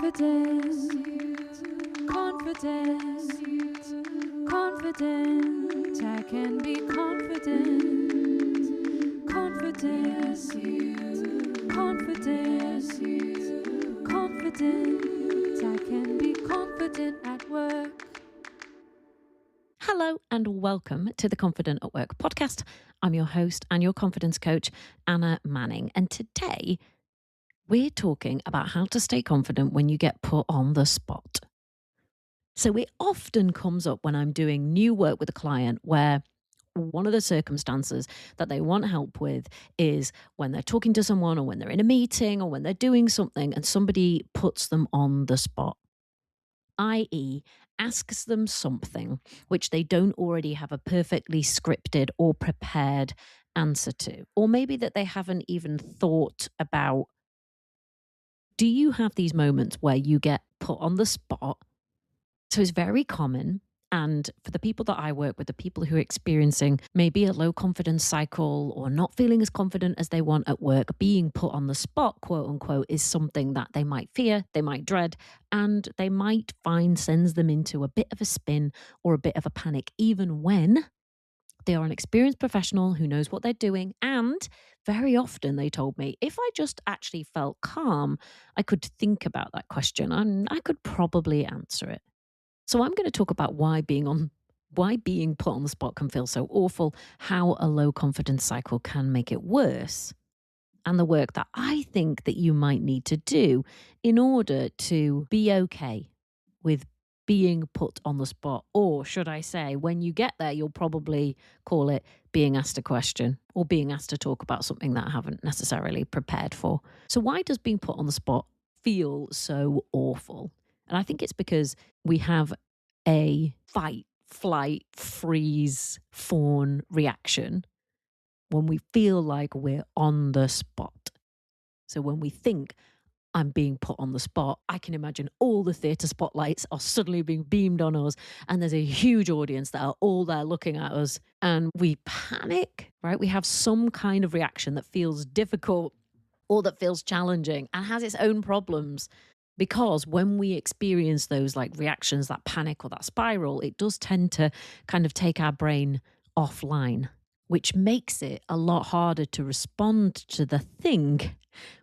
Confidence, confidence, confident. I can be confident. Confidence, confidence, confident. I can be confident at work. Hello and welcome to the Confident at Work podcast. I'm your host and your confidence coach, Anna Manning. And today we're talking about how to stay confident when you get put on the spot. So it often comes up when I'm doing new work with a client where one of the circumstances that they want help with is when they're talking to someone or when they're in a meeting or when they're doing something and somebody puts them on the spot, i.e., asks them something which they don't already have a perfectly scripted or prepared answer to, or maybe that they haven't even thought about. Do you have these moments where you get put on the spot? So it's very common. And for the people that I work with, the people who are experiencing maybe a low confidence cycle or not feeling as confident as they want at work, being put on the spot, quote unquote, is something that they might fear, they might dread, and they might find sends them into a bit of a spin or a bit of a panic, even when they are an experienced professional who knows what they're doing. And very often they told me, if I just actually felt calm, I could think about that question and I could probably answer it. So I'm going to talk about why being put on the spot can feel so awful, how a low confidence cycle can make it worse, and the work that I think that you might need to do in order to be okay with being put on the spot. Or should I say, when you get there, you'll probably call it being asked a question or being asked to talk about something that I haven't necessarily prepared for. So why does being put on the spot feel so awful? And I think it's because we have a fight, flight, freeze, fawn reaction when we feel like we're on the spot. So when we think, I'm being put on the spot, I can imagine all the theatre spotlights are suddenly being beamed on us and there's a huge audience that are all there looking at us and we panic, right? We have some kind of reaction that feels difficult or that feels challenging and has its own problems. Because when we experience those like reactions, that panic or that spiral, it does tend to kind of take our brain offline, which makes it a lot harder to respond to the thing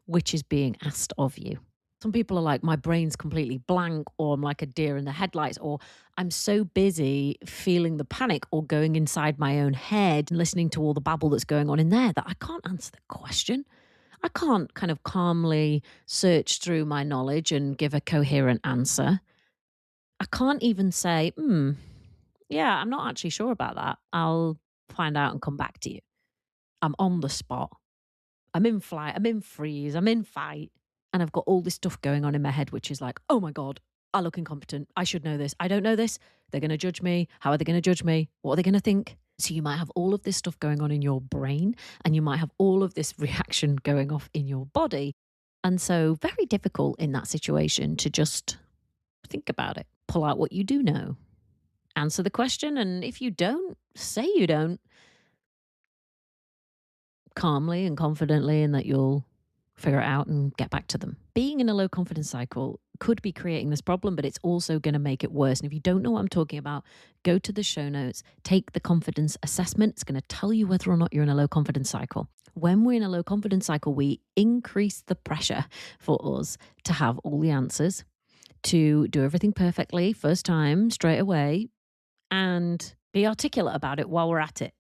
which is being asked of you. Some people are like, my brain's completely blank, or I'm like a deer in the headlights, or I'm so busy feeling the panic or going inside my own head and listening to all the babble that's going on in there that I can't answer the question. I can't kind of calmly search through my knowledge and give a coherent answer. I can't even say, yeah, I'm not actually sure about that. I'll find out and come back to you. I'm on the spot. I'm in flight. I'm in freeze. I'm in fight. And I've got all this stuff going on in my head, which is like, oh my God, I look incompetent. I should know this. I don't know this. They're going to judge me. How are they going to judge me? What are they going to think? So you might have all of this stuff going on in your brain and you might have all of this reaction going off in your body. And so very difficult in that situation to just think about it, pull out what you do know, answer the question. And if you don't, say you don't, calmly and confidently, and that you'll figure it out and get back to them. Being in a low confidence cycle could be creating this problem, but it's also going to make it worse. And if you don't know what I'm talking about, go to the show notes, take the confidence assessment. It's going to tell you whether or not you're in a low confidence cycle. When we're in a low confidence cycle, we increase the pressure for us to have all the answers, to do everything perfectly first time, straight away, and be articulate about it while we're at it.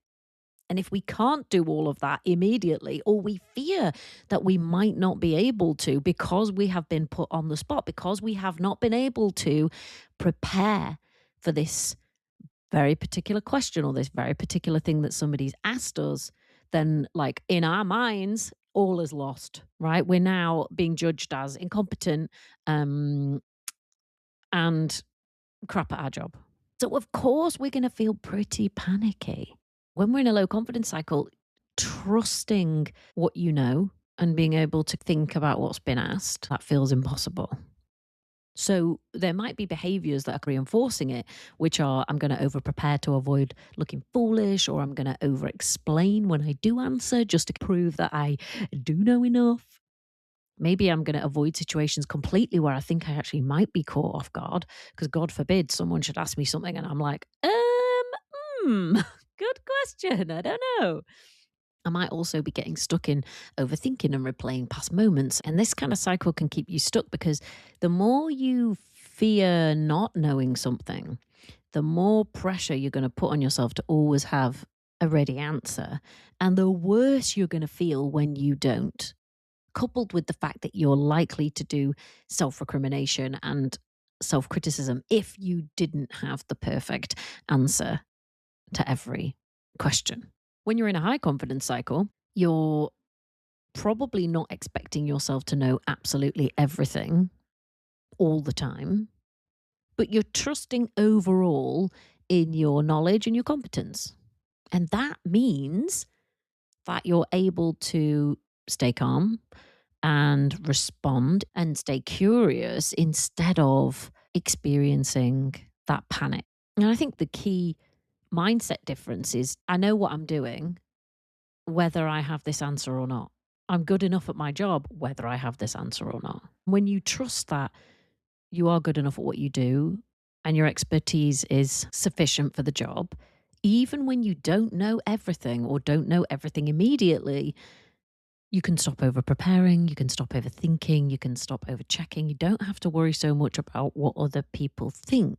And if we can't do all of that immediately, or we fear that we might not be able to because we have been put on the spot, because we have not been able to prepare for this very particular question or this very particular thing that somebody's asked us, then like in our minds, all is lost, right? We're now being judged as incompetent and crap at our job. So of course we're going to feel pretty panicky. When we're in a low confidence cycle, trusting what you know and being able to think about what's been asked, that feels impossible. So there might be behaviors that are reinforcing it, which are, I'm going to over prepare to avoid looking foolish, or I'm going to over explain when I do answer just to prove that I do know enough. Maybe I'm going to avoid situations completely where I think I actually might be caught off guard because God forbid someone should ask me something and I'm like, good question. I don't know. I might also be getting stuck in overthinking and replaying past moments. And this kind of cycle can keep you stuck because the more you fear not knowing something, the more pressure you're going to put on yourself to always have a ready answer. And the worse you're going to feel when you don't, coupled with the fact that you're likely to do self recrimination and self criticism if you didn't have the perfect answer to every question. When you're in a high confidence cycle, you're probably not expecting yourself to know absolutely everything all the time, but you're trusting overall in your knowledge and your competence. And that means that you're able to stay calm and respond and stay curious instead of experiencing that panic. And I think the key mindset difference is I know what I'm doing, whether I have this answer or not. I'm good enough at my job, whether I have this answer or not. When you trust that you are good enough at what you do and your expertise is sufficient for the job, even when you don't know everything or don't know everything immediately, you can stop over preparing, you can stop overthinking, you can stop over checking. You don't have to worry so much about what other people think.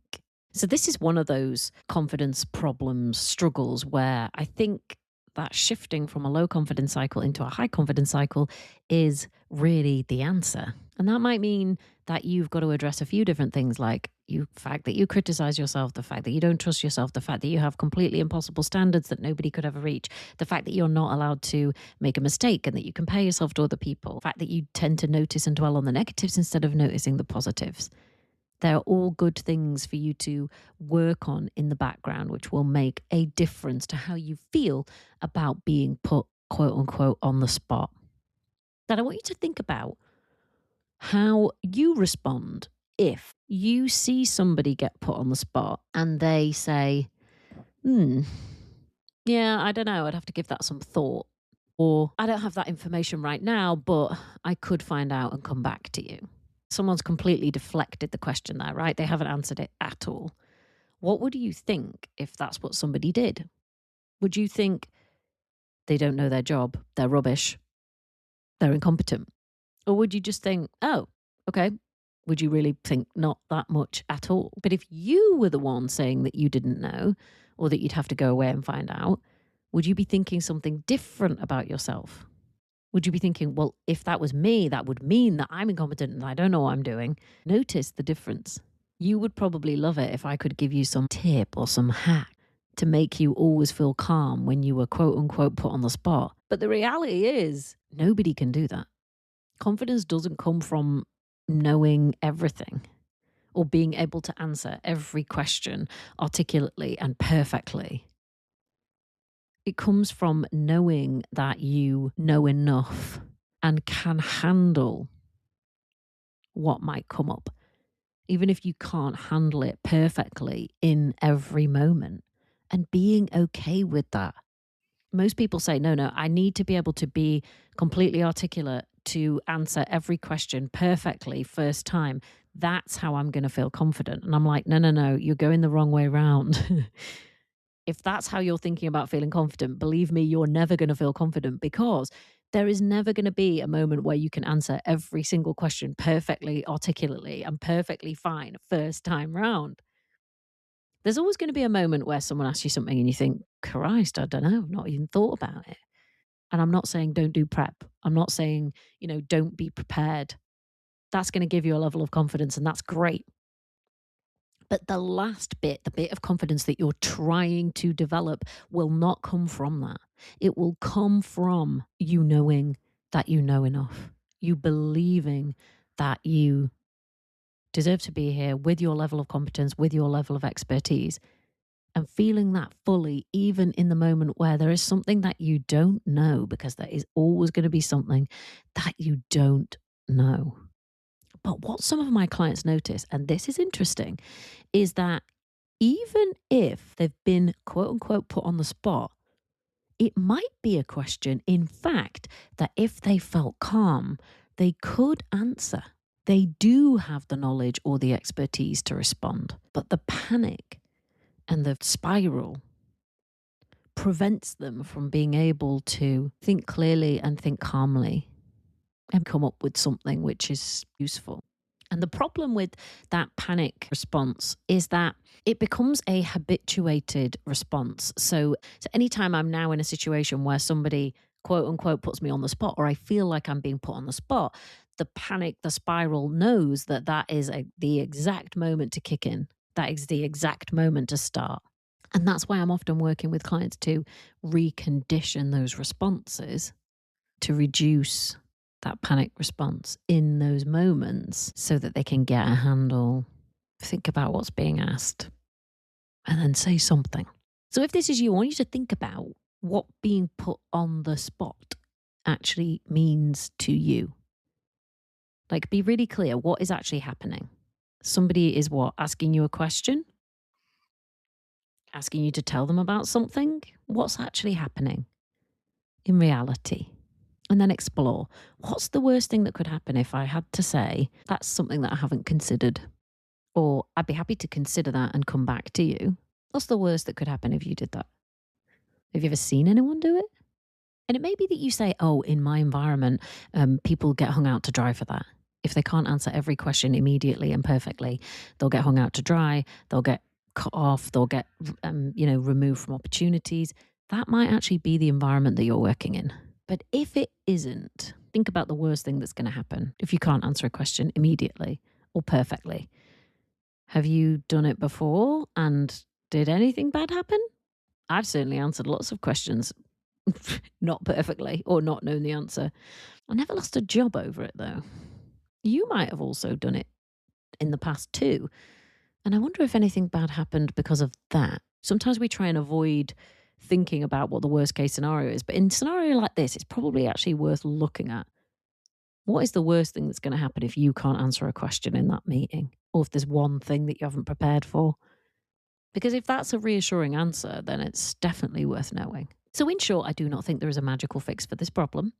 So, this is one of those confidence problems, struggles where I think that shifting from a low confidence cycle into a high confidence cycle is really the answer. And that might mean that you've got to address a few different things like the fact that you criticize yourself, the fact that you don't trust yourself, the fact that you have completely impossible standards that nobody could ever reach, the fact that you're not allowed to make a mistake and that you compare yourself to other people, the fact that you tend to notice and dwell on the negatives instead of noticing the positives. They're all good things for you to work on in the background, which will make a difference to how you feel about being put, quote unquote, on the spot. Then I want you to think about how you respond if you see somebody get put on the spot and they say, yeah, I don't know, I'd have to give that some thought. Or I don't have that information right now, but I could find out and come back to you. Someone's completely deflected the question there, right? They haven't answered it at all. What would you think if that's what somebody did? Would you think they don't know their job, they're rubbish, they're incompetent? Or would you just think, oh, okay, would you really think not that much at all? But if you were the one saying that you didn't know or that you'd have to go away and find out, would you be thinking something different about yourself? Would you be thinking, well, if that was me, that would mean that I'm incompetent and I don't know what I'm doing? Notice the difference. You would probably love it if I could give you some tip or some hack to make you always feel calm when you were quote unquote put on the spot. But the reality is, nobody can do that. Confidence doesn't come from knowing everything or being able to answer every question articulately and perfectly. It comes from knowing that you know enough and can handle what might come up, even if you can't handle it perfectly in every moment, and being okay with that. Most people say, no, I need to be able to be completely articulate to answer every question perfectly first time. That's how I'm going to feel confident. And I'm like, no, you're going the wrong way around. If that's how you're thinking about feeling confident, believe me, you're never going to feel confident because there is never going to be a moment where you can answer every single question perfectly, articulately, and perfectly fine first time round. There's always going to be a moment where someone asks you something and you think, Christ, I don't know, I've not even thought about it. And I'm not saying don't do prep. I'm not saying, don't be prepared. That's going to give you a level of confidence and that's great. But the last bit, the bit of confidence that you're trying to develop, will not come from that. It will come from you knowing that you know enough, you believing that you deserve to be here with your level of competence, with your level of expertise, and feeling that fully, even in the moment where there is something that you don't know, because there is always going to be something that you don't know. But what some of my clients notice, and this is interesting, is that even if they've been quote unquote put on the spot, it might be a question, in fact, that if they felt calm, They could answer. They do have the knowledge or the expertise to respond, but the panic and the spiral prevents them from being able to think clearly and think calmly and come up with something which is useful. And the problem with that panic response is that it becomes a habituated response. So anytime I'm now in a situation where somebody, quote unquote, puts me on the spot, or I feel like I'm being put on the spot, the panic, the spiral knows that that is the exact moment to kick in. That is the exact moment to start. And that's why I'm often working with clients to recondition those responses to reduce that panic response in those moments so that they can get a handle, think about what's being asked, and then say something. So if this is you, I want you to think about what being put on the spot actually means to you. Like, be really clear what is actually happening. Somebody is what? Asking you a question? Asking you to tell them about something? What's actually happening in reality? And then explore, what's the worst thing that could happen if I had to say, that's something that I haven't considered? Or I'd be happy to consider that and come back to you. What's the worst that could happen if you did that? Have you ever seen anyone do it? And it may be that you say, oh, in my environment, people get hung out to dry for that. If they can't answer every question immediately and perfectly, they'll get hung out to dry, they'll get cut off, they'll get removed from opportunities. That might actually be the environment that you're working in. But if it isn't, think about the worst thing that's going to happen if you can't answer a question immediately or perfectly. Have you done it before and did anything bad happen? I've certainly answered lots of questions not perfectly or not known the answer. I never lost a job over it though. You might have also done it in the past too. And I wonder if anything bad happened because of that. Sometimes we try and avoid thinking about what the worst case scenario is. But in a scenario like this, it's probably actually worth looking at. What is the worst thing that's going to happen if you can't answer a question in that meeting? Or if there's one thing that you haven't prepared for? Because if that's a reassuring answer, then it's definitely worth knowing. So in short, I do not think there is a magical fix for this problem.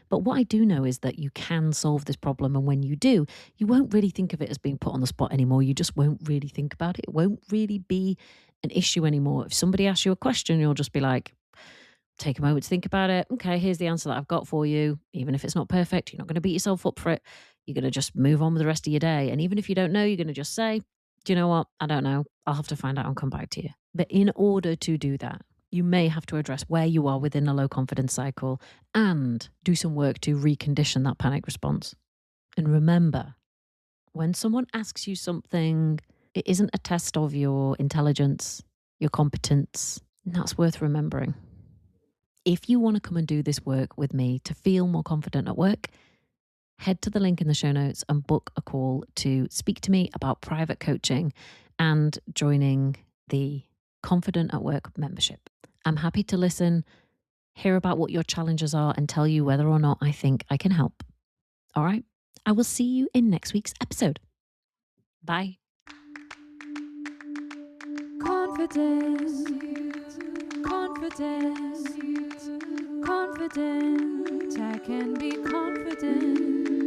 But what I do know is that you can solve this problem. And when you do, you won't really think of it as being put on the spot anymore. You just won't really think about it. It won't really be an issue anymore. If somebody asks you a question, you'll just be like, take a moment to think about it. Okay, here's the answer that I've got for you. Even if it's not perfect, you're not going to beat yourself up for it. You're going to just move on with the rest of your day. And even if you don't know, you're going to just say, do you know what? I don't know. I'll have to find out and come back to you. But in order to do that, you may have to address where you are within a low confidence cycle and do some work to recondition that panic response. And remember, when someone asks you something, it isn't a test of your intelligence, your competence. And that's worth remembering. If you want to come and do this work with me to feel more confident at work, head to the link in the show notes and book a call to speak to me about private coaching and joining the Confident at Work membership. I'm happy to listen, hear about what your challenges are, and tell you whether or not I think I can help. All right. I will see you in next week's episode. Bye. Confidence, confidence, confident. I can be confident.